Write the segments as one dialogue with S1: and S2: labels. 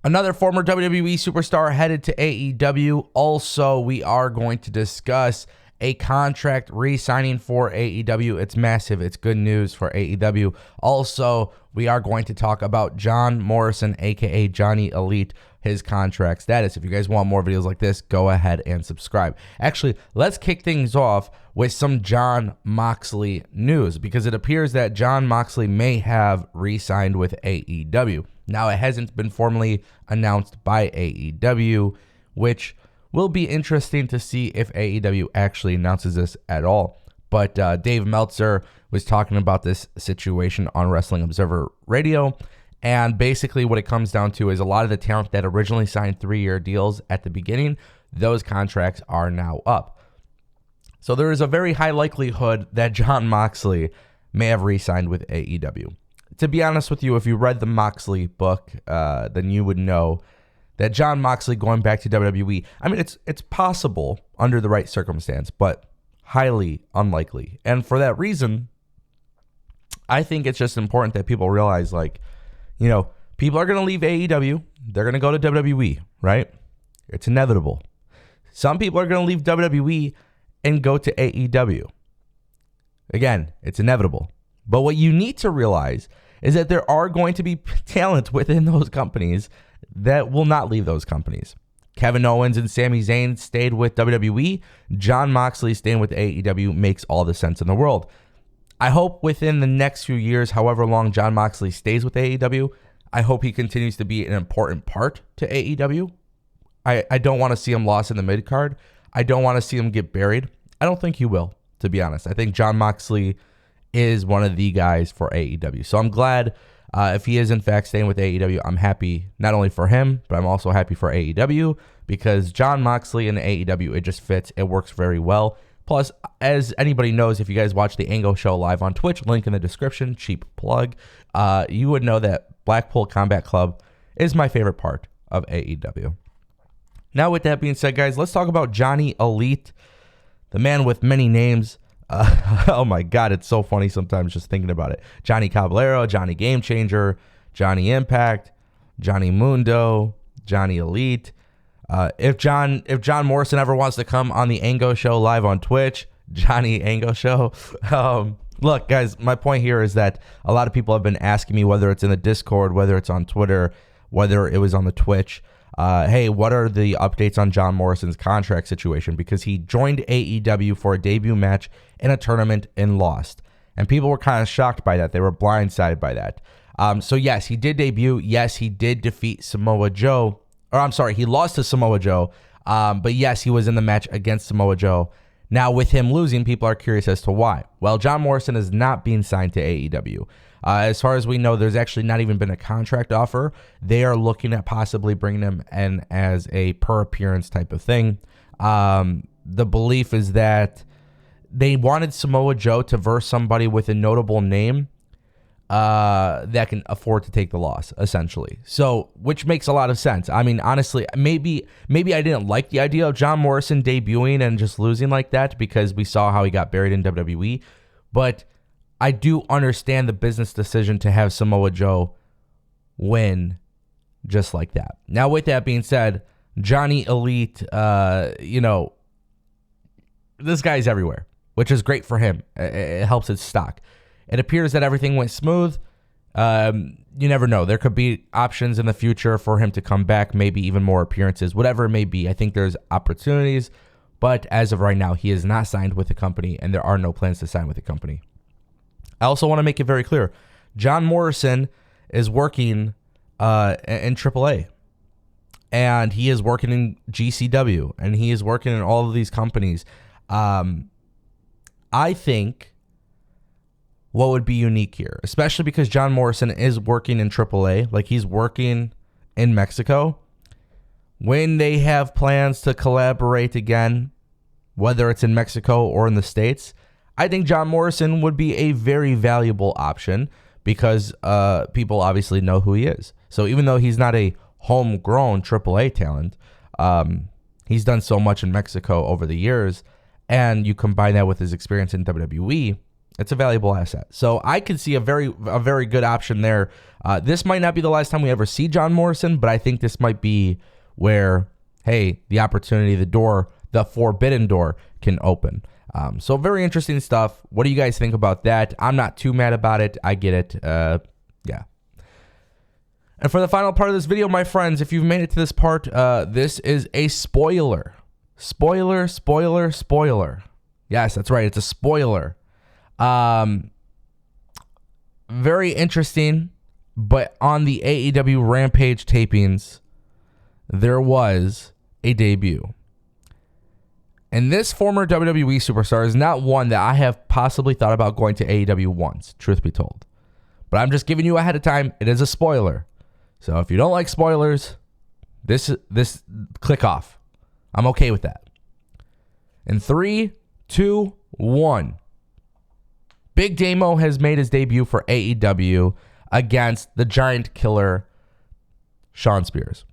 S1: Another former WWE superstar headed to AEW. Also, we are going to discuss a contract re-signing for AEW. It's massive. It's good news for AEW. Also, we are going to talk about John Morrison, aka Johnny Elite, his contract status. If you guys want more videos like this, go ahead and subscribe. Actually, let's kick things off with some John Moxley news, because it appears that John Moxley may have re-signed with AEW. Now, it hasn't been formally announced by AEW, which will be interesting to see if AEW actually announces this at all. But Dave Meltzer was talking about this situation on Wrestling Observer Radio, and basically what it comes down to is a lot of the talent that originally signed 3-year deals at the beginning, those contracts are now up. So there is a very high likelihood that John Moxley may have re-signed with AEW. To be honest with you, if you read the Moxley book, then you would know that John Moxley going back to WWE, I mean, it's possible under the right circumstance, but highly unlikely. And for that reason, I think it's just important that people realize, like, you know, people are going to leave AEW. They're going to go to WWE, right? It's inevitable. Some people are going to leave WWE and go to AEW. Again, it's inevitable. But what you need to realize is that there are going to be talent within those companies that will not leave those companies. Kevin Owens and Sami Zayn stayed with WWE. John Moxley staying with AEW makes all the sense in the world. I hope within the next few years, however long John Moxley stays with AEW, I hope he continues to be an important part to AEW. I don't want to see him lost in the mid-card. I don't want to see him get buried. I don't think he will, to be honest. I think John Moxley is one of the guys for AEW. So I'm glad if he is in fact staying with AEW. I'm happy not only for him, but I'm also happy for AEW, because John Moxley and AEW, it just fits. It works very well. Plus, as anybody knows, if you guys watch the Angle Show live on Twitch, link in the description, cheap plug, you would know that Blackpool Combat Club is my favorite part of AEW. Now, with that being said, guys, let's talk about Johnny Elite, the man with many names. Oh my God, it's so funny sometimes just thinking about it. Johnny Caballero, Johnny Game Changer, Johnny Impact, Johnny Mundo, Johnny Elite. If John Morrison ever wants to come on the Ango Show live on Twitch, Johnny Ango Show. Look, guys, my point here is that a lot of people have been asking me, whether it's in the Discord, whether it's on Twitter, whether it was on the Twitch, hey, what are the updates on John Morrison's contract situation? Because he joined AEW for a debut match in a tournament and lost. And people were kind of shocked by that. They were blindsided by that. So yes, he did debut. Yes, he did defeat Samoa Joe. Or I'm sorry, he lost to Samoa Joe. But yes, he was in the match against Samoa Joe. Now, with him losing, people are curious as to why. Well, John Morrison is not being signed to AEW. As far as we know, there's actually not even been a contract offer. They are looking at possibly bringing him in as a per appearance type of thing. The belief is that they wanted Samoa Joe to verse somebody with a notable name that can afford to take the loss, essentially. So, which makes a lot of sense. I mean, honestly, maybe I didn't like the idea of John Morrison debuting and just losing like that, because we saw how he got buried in WWE. But I do understand the business decision to have Samoa Joe win just like that. Now, with that being said, Johnny Elite, this guy's everywhere, which is great for him. It helps his stock. It appears that everything went smooth. You never know. There could be options in the future for him to come back, maybe even more appearances, whatever it may be. I think there's opportunities, but as of right now, he is not signed with the company, and there are no plans to sign with the company. I also want to make it very clear. John Morrison is working in AAA, and he is working in GCW, and he is working in all of these companies. I think what would be unique here, especially because John Morrison is working in AAA, like he's working in Mexico, when they have plans to collaborate again, whether it's in Mexico or in the States, I think John Morrison would be a very valuable option, because people obviously know who he is. So even though he's not a homegrown AAA talent, he's done so much in Mexico over the years, and you combine that with his experience in WWE, It's a valuable asset. So I could see a very good option there. This might not be the last time we ever see John Morrison, but I think this might be where, hey, the opportunity, the door, the forbidden door can open. So very interesting stuff. What do you guys think about that? I'm not too mad about it. I get it. Yeah. And for the final part of this video, my friends, if you've made it to this part, this is a spoiler. Spoiler. Yes, that's right. It's a spoiler. Very interesting, but on the AEW Rampage tapings, there was a debut. And this former WWE superstar is not one that I have possibly thought about going to AEW once, truth be told. But I'm just giving you ahead of time. It is a spoiler. So if you don't like spoilers, this click off. I'm okay with that. In 3, 2, 1. Big Damo has made his debut for AEW against the Giant Killer, Shawn Spears.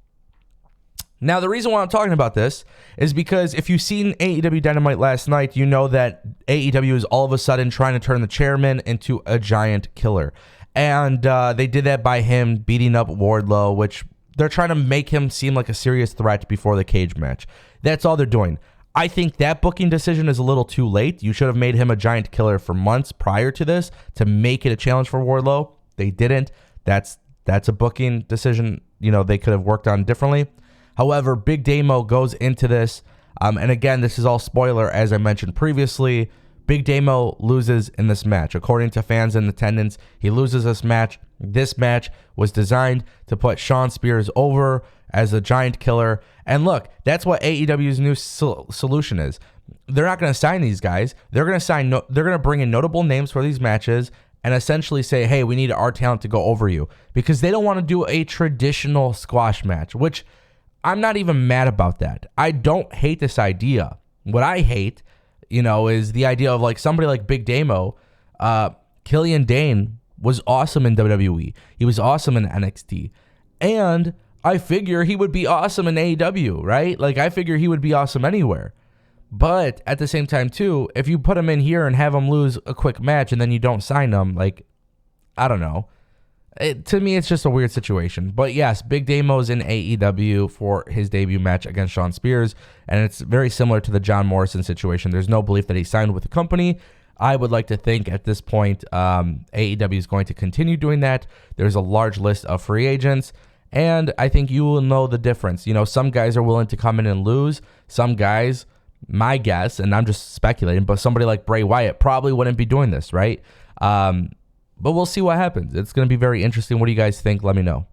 S1: Now, the reason why I'm talking about this is because if you've seen AEW Dynamite last night, you know that AEW is all of a sudden trying to turn the chairman into a giant killer. And they did that by him beating up Wardlow, which they're trying to make him seem like a serious threat before the cage match. That's all they're doing. I think that booking decision is a little too late. You should have made him a giant killer for months prior to this to make it a challenge for Wardlow. They didn't. That's a booking decision, they could have worked on differently. However, Big Damo goes into this, and again, this is all spoiler, as I mentioned previously. Big Damo loses in this match. According to fans in attendance, he loses this match. This match was designed to put Shawn Spears over as a giant killer. And look, that's what AEW's new solution is. They're not going to sign these guys. They're going to bring in notable names for these matches and essentially say, hey, we need our talent to go over you, because they don't want to do a traditional squash match, which I'm not even mad about that. I don't hate this idea. What I hate, is the idea of like somebody like Big Damo. Killian Dane was awesome in WWE. He was awesome in NXT. And I figure he would be awesome in AEW, right? Like, I figure he would be awesome anywhere. But at the same time, too, if you put him in here and have him lose a quick match and then you don't sign him, like, I don't know. To me, it's just a weird situation. But yes, Big Damo's in AEW for his debut match against Shawn Spears, and it's very similar to the John Morrison situation. There's no belief that he signed with the company. I would like to think at this point AEW is going to continue doing that. There's a large list of free agents, and I think you will know the difference. Some guys are willing to come in and lose. Some guys, my guess, and I'm just speculating, but somebody like Bray Wyatt probably wouldn't be doing this, right? But we'll see what happens. It's going to be very interesting. What do you guys think? Let me know.